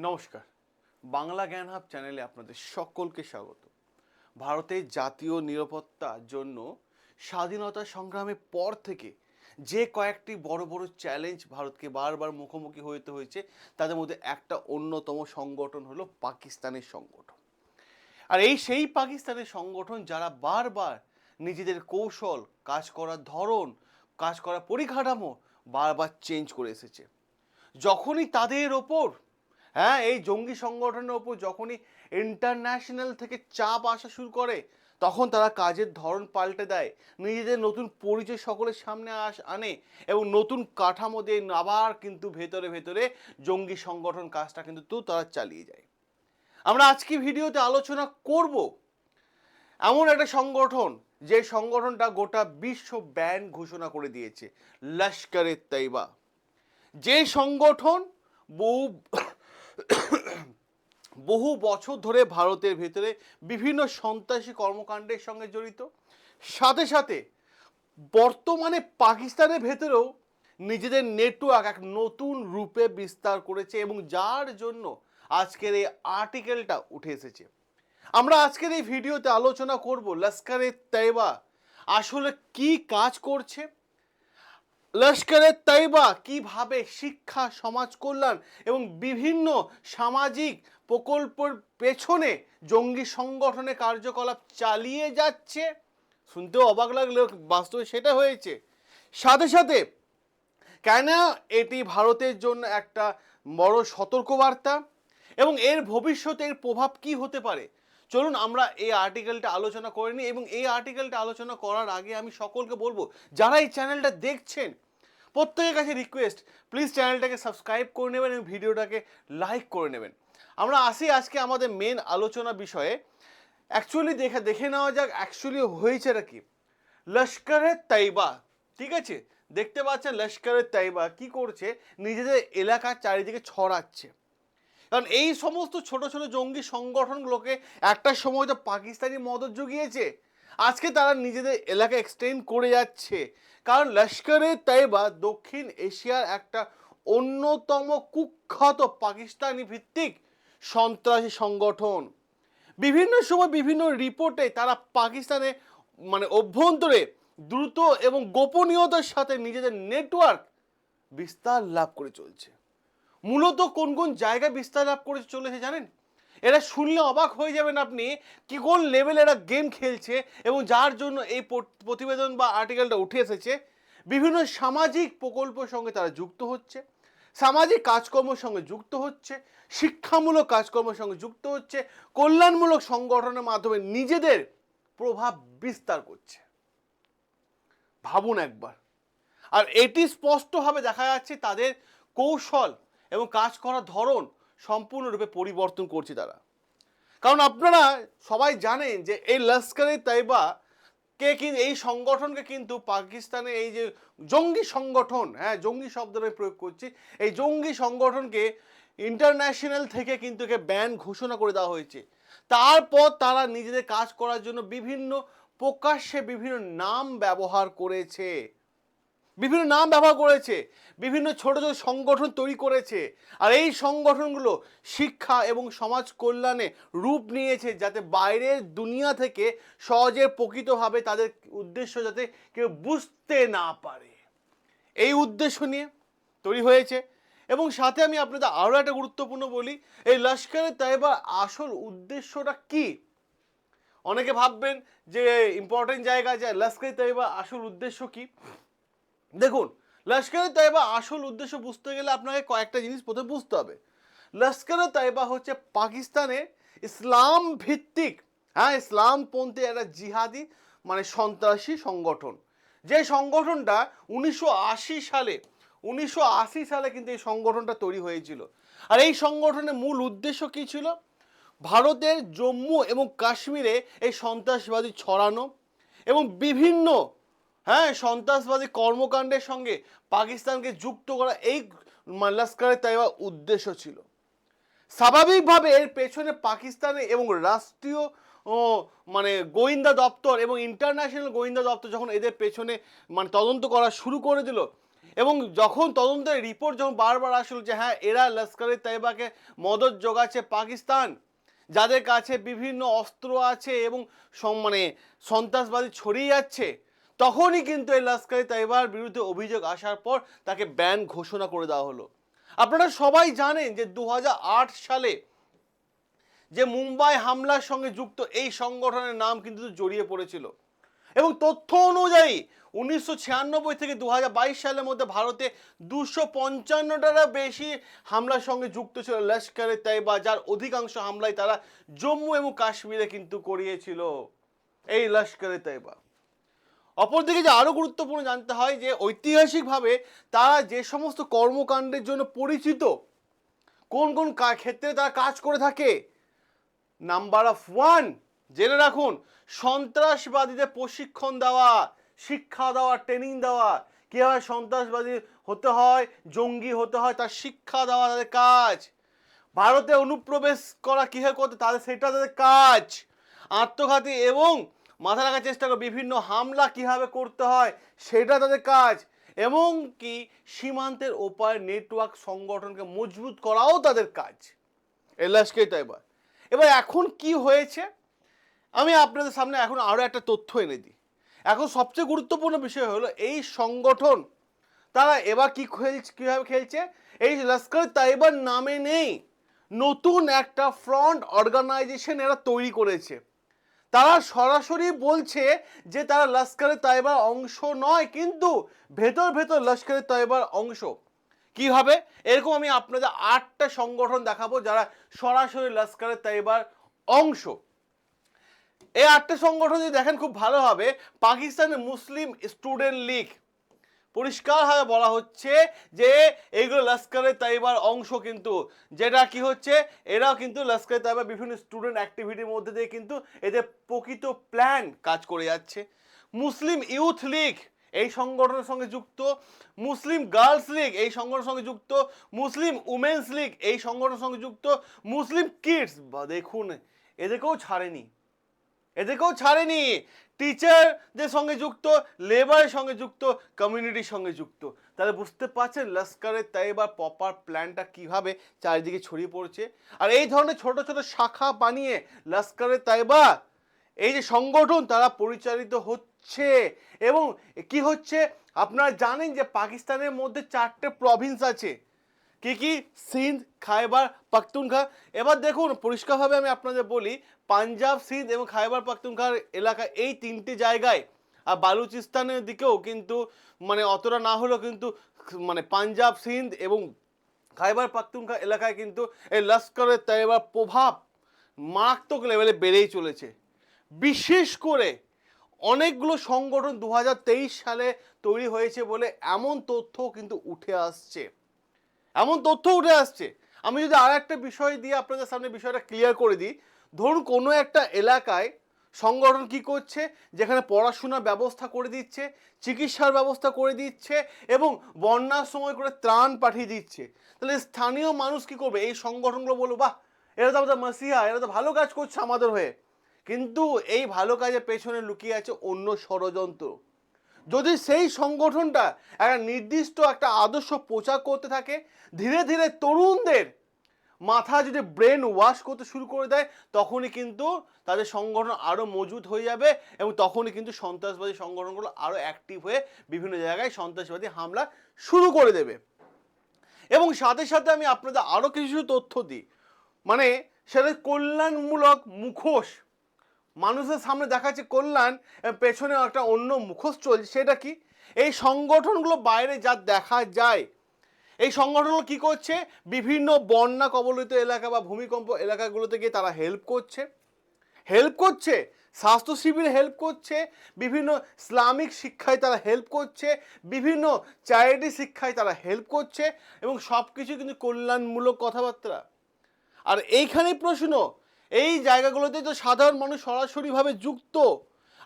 নমস্কার, বাংলা জ্ঞান হাব চ্যানেলে আপনাদের সকলকে স্বাগত। ভারতের জাতীয় নিরাপত্তার জন্য স্বাধীনতা সংগ্রামের পর থেকে যে কয়েকটি বড় বড় চ্যালেঞ্জ ভারতকে বারবার মুখোমুখি হতে হয়েছে, তাদের মধ্যে একটা অন্যতম সংগঠন হলো পাকিস্তানের সংগঠন। আর সেই পাকিস্তানের সংগঠন যারা বারবার নিজেদের কৌশল, কাজ করার ধরন, কাজ করার পরিকাঠামো বারবার চেঞ্জ করে এসেছে। যখনই তাদের ওপর এই জঙ্গি সংগঠনের ওপর যখনই ইন্টারন্যাশনাল থেকে চাপ আসা শুরু করে, তখন তারা কাজের ধরন পাল্টে দেয়, নিজেদের নতুন পরিচয় সকলের সামনে আনে এবং নতুন কাঠামো দিয়ে আবার কিন্তু ভেতরে ভেতরে জঙ্গি সংগঠন কাজটা কিন্তু তারা চালিয়ে যায়। আমরা আজকে ভিডিওতে আলোচনা করব এমন একটা সংগঠন, যে সংগঠনটা গোটা বিশ্ব ব্যান ঘোষণা করে দিয়েছে, লস্করে তৈবা। যে সংগঠন বহু বছর ধরে ভারতের ভেতরে বিভিন্ন সন্ত্রাসী কর্মকাণ্ডের সঙ্গে জড়িত, সাথে সাথে বর্তমানে পাকিস্তানের ভেতরেও নিজেদের নেটওয়ার্ক এক নতুন রূপে বিস্তার করেছে এবং যার জন্য আজকের এই আর্টিকেলটা উঠে এসেছে। আমরা আজকের এই ভিডিওতে আলোচনা করব লস্করে তৈবা আসলে কি কাজ করছে, লস্করে তৈবা কিভাবে শিক্ষা, সমাজ কল্যাণ এবং বিভিন্ন সামাজিক প্রকল্পের পেছনে জঙ্গি সংগঠনের কার্যকলাপ চালিয়ে যাচ্ছে। শুনতেও অবাক লাগলেও বাস্তবে সেটা হয়েছে। সাথে সাথে কেন এটি ভারতের জন্য একটা বড় সতর্কবার্তা এবং এর ভবিষ্যতের প্রভাব কি হতে পারে, চলুন আমরা এই আর্টিকেলটা আলোচনা করে নিই। এবং এই আর্টিকেলটা আলোচনা করার আগে আমি সকলকে বলবো, যারা এই চ্যানেলটা দেখছেন, প্রত্যেকের কাছে রিকোয়েস্ট, প্লিজ চ্যানেলটাকে সাবস্ক্রাইব করে নেবেন এবং ভিডিওটাকে লাইক করে নেবেন। আমরা আসি আজকে আমাদের মেন আলোচনা বিষয়ে। অ্যাকচুয়ালি দেখে নেওয়া যাক অ্যাকচুয়ালি হয়েছেটা কি। লস্করে তৈবা, ঠিক আছে, দেখতে পাচ্ছেন লস্করে তৈবা কি করছে, নিজেদের এলাকার চারিদিকে ছড়াচ্ছে। কারণ এই সমস্ত ছোট ছোট জঙ্গি সংগঠনগুলোকে একটা সময় তো পাকিস্তানি মদত জুগিয়েছে, আজকে তারা নিজেদের এলাকা এক্সটেন্ড করে যাচ্ছে। কারণ লস্করে তৈবা দক্ষিণ এশিয়ার একটা অন্যতম কুখ্যাত পাকিস্তানি ভিত্তিক সন্ত্রাসী সংগঠন। বিভিন্ন সময় বিভিন্ন রিপোর্টে তারা পাকিস্তানে অভ্যন্তরে দ্রুত এবং গোপনীয়তার সাথে নিজেদের নেটওয়ার্ক বিস্তার লাভ করে চলছে। মূলত কোন কোন জায়গায় বিস্তার লাভ করে চলেছে জানেন? এরা শুনলে অবাক হয়ে যাবেন আপনি, কি কোন লেভেলে এরা গেম খেলছে এবং যার জন্য এই প্রতিবেদন বা আর্টিকেলটা উঠে এসেছে। বিভিন্ন সামাজিক প্রকল্পের সঙ্গে তারা যুক্ত হচ্ছে, সামাজিক কাজকর্মের সঙ্গে যুক্ত হচ্ছে, শিক্ষামূলক কর্মের সঙ্গে যুক্ত হচ্ছে, কল্যাণমূলক সংগঠনের মাধ্যমে নিজেদের প্রভাব বিস্তার করছে। ভাবুন একবার। আর এটি স্পষ্টভাবে দেখা যাচ্ছে তাদের কৌশল এবং কাজ করার ধরন সম্পূর্ণরূপে পরিবর্তন করছে তারা। কারণ আপনারা সবাই জানেন যে এই লস্করে তৈবা এই সংগঠনকে কিন্তু পাকিস্তানের এই যে জঙ্গি সংগঠন, জঙ্গি শব্দটা আমি প্রয়োগ করছি, এই জঙ্গি সংগঠনকে ইন্টারন্যাশনাল থেকে কিন্তু ব্যান ঘোষণা করে দেওয়া হয়েছে। তারপর তারা নিজেদের কাজ করার জন্য বিভিন্ন প্রকাশ্যে বিভিন্ন নাম ব্যবহার করেছে, বিভিন্ন ছোট ছোট সংগঠন তৈরি করেছে। আর এই সংগঠনগুলো শিক্ষা এবং সমাজ কল্যাণে রূপ নিয়েছে, যাতে বাইরের দুনিয়া থেকে সহজে প্রকৃতভাবে তাদের উদ্দেশ্য যাতে কেউ বুঝতে না পারে, এই উদ্দেশ্য নিয়ে তৈরি হয়েছে। এবং সাথে আমি আপনাদের আরও একটা গুরুত্বপূর্ণ বলি, এই লস্করে তৈবার আসল উদ্দেশ্যটা কি। অনেকে ভাববেন যে ইম্পর্টেন্ট জায়গা, যে লস্করে তৈবা আসল উদ্দেশ্য কি। দেখুন, লস্করে তৈবা আসল উদ্দেশ্য বুঝতে গেলে আপনাকে কয়েকটা জিনিস প্রথমে বুঝতে হবে। লস্করে তৈবা হচ্ছে পাকিস্তানের ইসলাম ভিত্তিক, ইসলামপন্থী একটা জিহাদি সন্ত্রাসী সংগঠন। যে সংগঠনটা 1980 সালে কিন্তু এই সংগঠনটা তৈরি হয়েছিল। আর এই সংগঠনের মূল উদ্দেশ্য কি ছিল? ভারতের জম্মু এবং কাশ্মীরে এই সন্ত্রাসবাদী ছড়ানো এবং বিভিন্ন সন্ত্রাসবাদী কর্মকাণ্ডের সঙ্গে পাকিস্তানকে যুক্ত করা, এই লস্করে তৈবা উদ্দেশ্য ছিল। স্বাভাবিকভাবে এর পেছনে পাকিস্তানে এবং রাষ্ট্রীয় গোয়েন্দা দপ্তর এবং ইন্টারন্যাশনাল গোয়েন্দা দপ্তর যখন এদের পেছনে তদন্ত করা শুরু করে দিল, এবং যখন তদন্তের রিপোর্ট যখন বারবার আসলো যে হ্যাঁ এরা লস্করে তৈবাকে মদত যোগাচ্ছে পাকিস্তান, যাদের কাছে বিভিন্ন অস্ত্র আছে এবং মানে সন্ত্রাসবাদী ছড়িয়ে যাচ্ছে, তখনই কিন্তু এই লস্করে তৈবার বিরুদ্ধে অভিযোগ আসার পর তাকে ব্যান ঘোষণা করে দেওয়া হলো। আপনারা সবাই জানেন যে 2008 সালে যে মুম্বাই হামলার সঙ্গে যুক্ত এই সংগঠনের নাম কিন্তু জড়িয়ে পড়েছিল এবং তথ্য অনুযায়ী 1996 থেকে 2022 সালের মধ্যে ভারতে 255টারও বেশি হামলার সঙ্গে যুক্ত ছিল লস্করে তৈবা, যার অধিকাংশ হামলাই তারা জম্মু এবং কাশ্মীরে কিন্তু করিয়েছিল এই লস্করে তৈবা। অপরদিকে যে আরও গুরুত্বপূর্ণ জানতে হয় যে ঐতিহাসিকভাবে তারা যে সমস্ত কর্মকাণ্ডের জন্য পরিচিত, কোন কোন ক্ষেত্রে তারা কাজ করে থাকে, নাম্বার অফ 1 জেনে রাখুন, সন্ত্রাসবাদীদের প্রশিক্ষণ দেওয়া, শিক্ষা দেওয়া, ট্রেনিং দেওয়া, কীভাবে সন্ত্রাসবাদী হতে হয়, জঙ্গি হতে হয় তার শিক্ষা দেওয়া তাদের কাজ। ভারতে অনুপ্রবেশ করা কীভাবে করতে তাদের সেটা তাদের কাজ। আত্মঘাতী এবং মাথা রাখার চেষ্টা করে বিভিন্ন হামলা কীভাবে করতে হয় সেটা তাদের কাজ, এবং কি সীমান্তের ওপারে নেটওয়ার্ক সংগঠনকে মজবুত করাও তাদের কাজ। এই লস্করে তৈবা। এবার এখন কি হয়েছে আমি আপনাদের সামনে এখন আরও একটা তথ্য এনে দিই। এখন সবচেয়ে গুরুত্বপূর্ণ বিষয় হলো এই সংগঠন তারা এবার কীভাবে খেলছে, এই লস্করে তৈবার নামে নেই, নতুন একটা ফ্রন্ট অর্গানাইজেশন এরা তৈরি করেছে। তারা সরাসরি বলছে যে তারা লস্করে তৈবার অংশ নয়, কিন্তু ভেতর ভেতর লস্করে তৈবার অংশ। কিভাবে? এরকম আমি আপনাদের 8টা সংগঠন দেখাবো যারা সরাসরি লস্করে তৈবার অংশ। এই 8টা সংগঠন যদি দেখেন খুব ভালো হবে, পাকিস্তানের মুসলিম স্টুডেন্ট লীগ, পরিষ্কারভাবে বলা হচ্ছে যে এইগুলো লস্করে তৈবার অংশ, কিন্তু যেটা কি হচ্ছে এরাও কিন্তু লস্করে তৈবার বিভিন্ন স্টুডেন্ট অ্যাক্টিভিটির মধ্যে দিয়ে কিন্তু এদের প্রকৃত প্ল্যান কাজ করে যাচ্ছে। মুসলিম ইউথ লীগ এই সংগঠনের সঙ্গে যুক্ত, মুসলিম গার্লস লীগ এই সংগঠনের সঙ্গে যুক্ত, মুসলিম উমেন্স লীগ এই সংগঠনের সঙ্গে যুক্ত, মুসলিম কিডস, বা দেখুন এদেরকেও ছাড়েনি, টিচারদের সঙ্গে যুক্ত, লেবারের সঙ্গে যুক্ত, কমিউনিটির সঙ্গে যুক্ত। তাহলে বুঝতে পারছেন লস্করে তৈবার প্রপার প্ল্যানটা কিভাবে চারিদিকে ছড়িয়ে পড়ছে। আর এই ধরনের ছোট ছোট শাখা বানিয়ে লস্করে তৈবা এই যে সংগঠন তারা পরিচালিত হচ্ছে। এবং কি হচ্ছে আপনারা জানেন যে পাকিস্তানের মধ্যে 4টে প্রভিন্স আছে, কি কি? সিন্ধ, খাইবার পাখতুনখা। এবার দেখুন পরিষ্কারভাবে আমি আপনাদের বলি, পাঞ্জাব, সিন্ধ এবং খাইবার পাখতুনখার এলাকা এই 3টে জায়গায়, আর বালুচিস্তানের দিকেও কিন্তু মানে অতটা না হলেও কিন্তু মানে পাঞ্জাব, সিন্ধ এবং খাইবার পাখতুনখা এলাকায় কিন্তু এই লস্করে তৈবার প্রভাব মারাত্মক লেভেলে বেড়েই চলেছে। বিশেষ করে অনেকগুলো সংগঠন 2023 সালে তৈরি হয়েছে বলে এমন তথ্য কিন্তু উঠে আসছে। আমি যদি আর একটা বিষয় দিয়ে আপনাদের সামনে বিষয়টা ক্লিয়ার করে দিই, ধরুন কোনো একটা এলাকায় সংগঠন কি করছে, যেখানে পড়াশোনার ব্যবস্থা করে দিচ্ছে, চিকিৎসার ব্যবস্থা করে দিচ্ছে এবং বন্যার সময় করে ত্রাণ পাঠিয়ে দিচ্ছে, তাহলে স্থানীয় মানুষ কি করবে? এই সংগঠনগুলো বলবো বাহ এরা তো আমাদের মাসিহা, এরা তো ভালো কাজ করছে আমাদের হয়ে। কিন্তু এই ভালো কাজের পেছনে লুকিয়ে আছে অন্য ষড়যন্ত্র। যদি সেই সংগঠনটা একটা নির্দিষ্ট একটা আদর্শ প্রচার করতে থাকে, ধীরে ধীরে তরুণদের মাথা যদি ব্রেন ওয়াশ করতে শুরু করে দেয়, তখনই কিন্তু তাদের সংগঠন আরও মজবুত হয়ে যাবে এবং তখনই কিন্তু সন্ত্রাসবাদী সংগঠনগুলো আরও অ্যাক্টিভ হয়ে বিভিন্ন জায়গায় সন্ত্রাসবাদী হামলা শুরু করে দেবে। এবং সাথে সাথে আমি আপনাদের আরও কিছু তথ্য দিই, মানে সেটা কল্যাণমূলক মুখোশ, মানুষের সামনে দেখাচ্ছে কল্যাণ, পেছনে একটা অন্য মুখোশ চলছে। সেটা কি? এই সংগঠনগুলো বাইরে যা দেখা যায়, এই সংগঠনগুলো কি করছে, বিভিন্ন বন্যা কবলিত এলাকা বা ভূমিকম্প এলাকাগুলোতে গিয়ে তারা হেল্প করছে, স্বাস্থ্য শিবিরে হেল্প করছে, বিভিন্ন ইসলামিক শিক্ষায় তারা হেল্প করছে, বিভিন্ন চ্যারিটি শিক্ষায় তারা হেল্প করছে, এবং সব কিছু কিন্তু কল্যাণমূলক কথাবার্তা। আর এইখানেই প্রশ্ন, এই জায়গাগুলোতে তো সাধারণ মানুষ সরাসরিভাবে যুক্ত,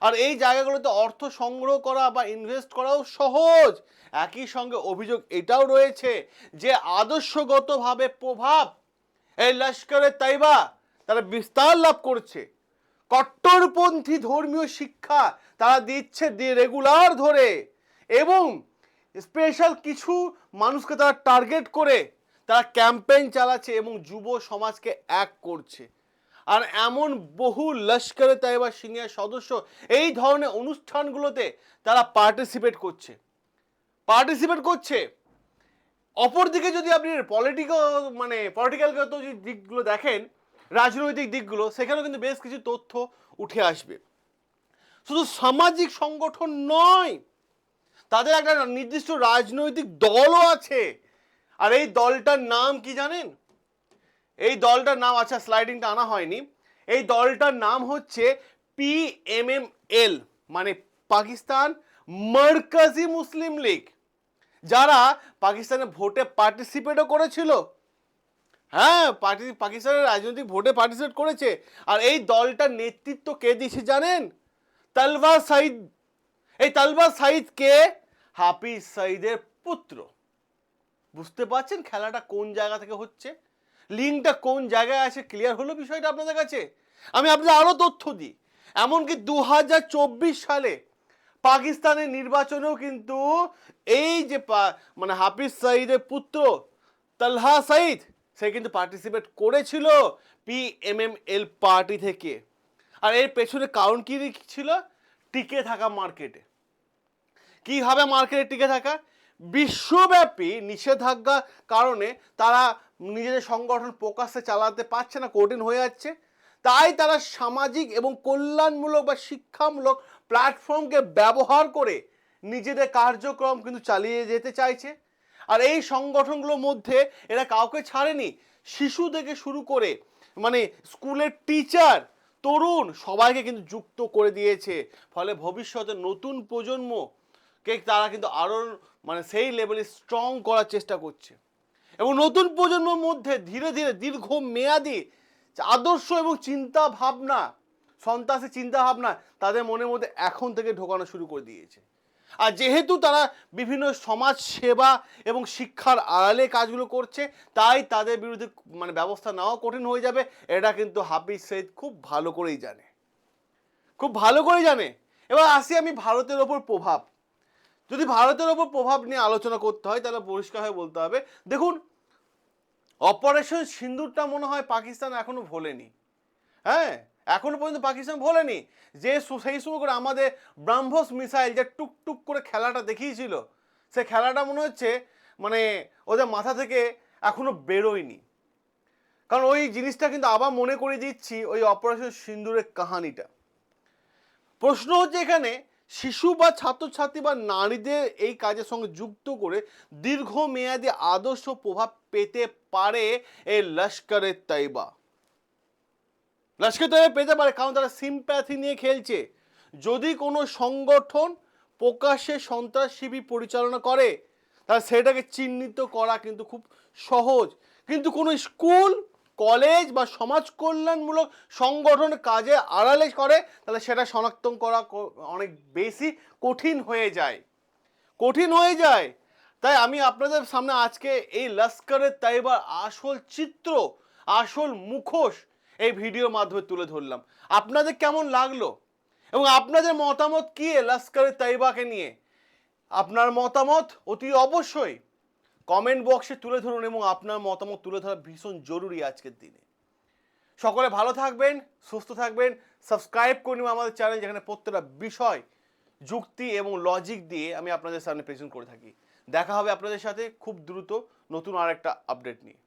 আর এই জায়গাগুলোতে অর্থ সংগ্রহ করা বা ইনভেস্ট করাও সহজ। একই সঙ্গে অভিযোগ এটাও রয়েছে যে আদর্শগতভাবে প্রভাব এই লস্করে তৈবা তারা বিস্তার লাভ করছে, কট্টরপন্থী ধর্মীয় শিক্ষা তারা দিচ্ছে রেগুলার ধরে, এবং স্পেশাল কিছু মানুষকে তারা টার্গেট করে তারা ক্যাম্পেইন চালাচ্ছে এবং যুব সমাজকে এক করছে। আর এমন বহু লস্করে তাইবা সিনিয়র সদস্য এই ধরনের অনুষ্ঠানগুলোতে তারা পার্টিসিপেট করছে। অপরদিকে যদি আপনি পলিটিক্যালগত যে দিকগুলো দেখেন, রাজনৈতিক দিকগুলো, সেখানেও কিন্তু বেশ কিছু তথ্য উঠে আসবে। শুধু সামাজিক সংগঠন নয়, তাদের একটা নির্দিষ্ট রাজনৈতিক দলও আছে। আর এই দলটার নাম কি জানেন? এই দলটার নাম, আচ্ছা স্লাইডিংটা আনা হয়নি, এই দলটার নাম হচ্ছে PMML, মানে পাকিস্তান মার্কাজি মুসলিম লীগ, যারা পাকিস্তানের ভোটে পার্টিসিপেটও করেছিল। হ্যাঁ, পাকিস্তানের রাজনৈতিক ভোটে পার্টিসিপেট করেছে। আর এই দলটার নেতৃত্ব কে দিয়েছে জানেন? তালওয়ার সাঈদ। এই তালওয়ার সাঈদ কে? হাফিজ সাঈদের পুত্র। বুঝতে পারছেন খেলাটা কোন জায়গা থেকে হচ্ছে, লিঙ্কটা কোন জায়গায় আছে? ক্লিয়ার হলো বিষয়টা আপনাদের কাছে? আমি আপনাদের আরো তথ্য দিই। এমনকি 2024 সালে পাকিস্তানের নির্বাচনেও কিন্তু এই যে হাফিজ সাঈদের পুত্র তালহা সাঈদ, সে কিন্তু পার্টিসিপেট করেছিল PMML পার্টি থেকে। আর এর পেছনে কারণ কি ছিল? টিকে থাকা মার্কেটে। কিভাবে মার্কেটে টিকে থাকা? বিশ্বব্যাপী নিষেধাজ্ঞা কারণে তারা নিজেদের সংগঠন প্রকাশ্যে চালাতে পারছে না, কঠিন হয়ে যাচ্ছে। তাই তারা সামাজিক এবং কল্যাণমূলক বা শিক্ষামূলক প্ল্যাটফর্মকে ব্যবহার করে নিজেদের কার্যক্রম কিন্তু চালিয়ে যেতে চাইছে। আর এই সংগঠনগুলোর মধ্যে এরা কাউকে ছাড়েনি, শিশু থেকে শুরু করে স্কুলের টিচার, তরুণ, সবাইকে কিন্তু যুক্ত করে দিয়েছে। ফলে ভবিষ্যতে নতুন প্রজন্মকে তারা কিন্তু আরো সেই লেভেলে স্ট্রং করার চেষ্টা করছে। এবং নতুন প্রজন্মের মধ্যে ধীরে ধীরে দীর্ঘমেয়াদী আদর্শ এবং চিন্তা ভাবনা, সন্ত্রাসী চিন্তা ভাবনা তাদের মনের মধ্যে এখন থেকে ঢোকানো শুরু করে দিয়েছে। আর যেহেতু তারা বিভিন্ন সমাজ সেবা এবং শিক্ষার আড়ালে কাজগুলো করছে, তাই তাদের বিরুদ্ধে ব্যবস্থা নেওয়া কঠিন হয়ে যাবে। এটা কিন্তু হাফিজ সাঈদ খুব ভালো করেই জানে। এবার আসি আমি ভারতের ওপর প্রভাব। যদি ভারতের ওপর প্রভাব নিয়ে আলোচনা করতে হয়, তাহলে পরিষ্কার হয়ে বলতে হবে, দেখুন, অপারেশন সিন্দুরটা মনে হয় পাকিস্তান এখনো ভোলেনি। হ্যাঁ, এখনো পর্যন্ত পাকিস্তান ভোলেনি যে সেই সময় করে আমাদের ব্রাহ্মস মিসাইল যে টুকটুক করে খেলাটা দেখিয়েছিল, সে খেলাটা মনে হচ্ছে ওদের মাথা থেকে এখনো বেরোয়নি। কারণ ওই জিনিসটা কিন্তু আবার মনে করে দিচ্ছি ওই অপারেশন সিন্দুরের কাহানিটা। প্রশ্ন হচ্ছে এখানে, শিশু বা ছাত্রছাত্রী বা নারীদের এই কাজের সঙ্গে যুক্ত করে দীর্ঘমেয়াদী আদর্শ প্রভাব পেতে পারে এই লস্করে তৈবা পেতে পারে, কারণ তারা সিম্প্যাথি নিয়ে খেলছে। যদি কোনো সংগঠন প্রকাশ্যে সন্ত্রাস শিবির পরিচালনা করে, তাহলে সেটাকে চিহ্নিত করা কিন্তু খুব সহজ। কিন্তু কোনো স্কুল, কলেজ বা সমাজ কল্যাণমূলক সংগঠন কাজে আড়ালে করে, তাহলে সেটা শনাক্ত করা অনেক বেশি কঠিন হয়ে যায়। তাই আমি আপনাদের সামনে আজকে এই লস্করে তৈবার আসল চিত্র, আসল মুখোশ এই ভিডিওর মাধ্যমে তুলে ধরলাম। আপনাদের কেমন লাগলো এবং আপনাদের মতামত কি লস্করে তৈবাকে নিয়ে? আপনার মতামত অতি অবশ্যই কমেন্ট বক্সে তুলে ধরুন, এবং আপনার মতামত তুলে ধরা ভীষণ জরুরি আজকের দিনে। সকলে ভালো থাকবেন, সুস্থ থাকবেন। সাবস্ক্রাইব করে নিন আমাদের চ্যানেল, যেখানে প্রত্যেকটা বিষয় যুক্তি এবং লজিক দিয়ে আমি আপনাদের সামনে প্রেজেন্ট করে থাকি। দেখা হবে আপনাদের সাথে খুব দ্রুত নতুন আরেকটা আপডেট নিয়ে।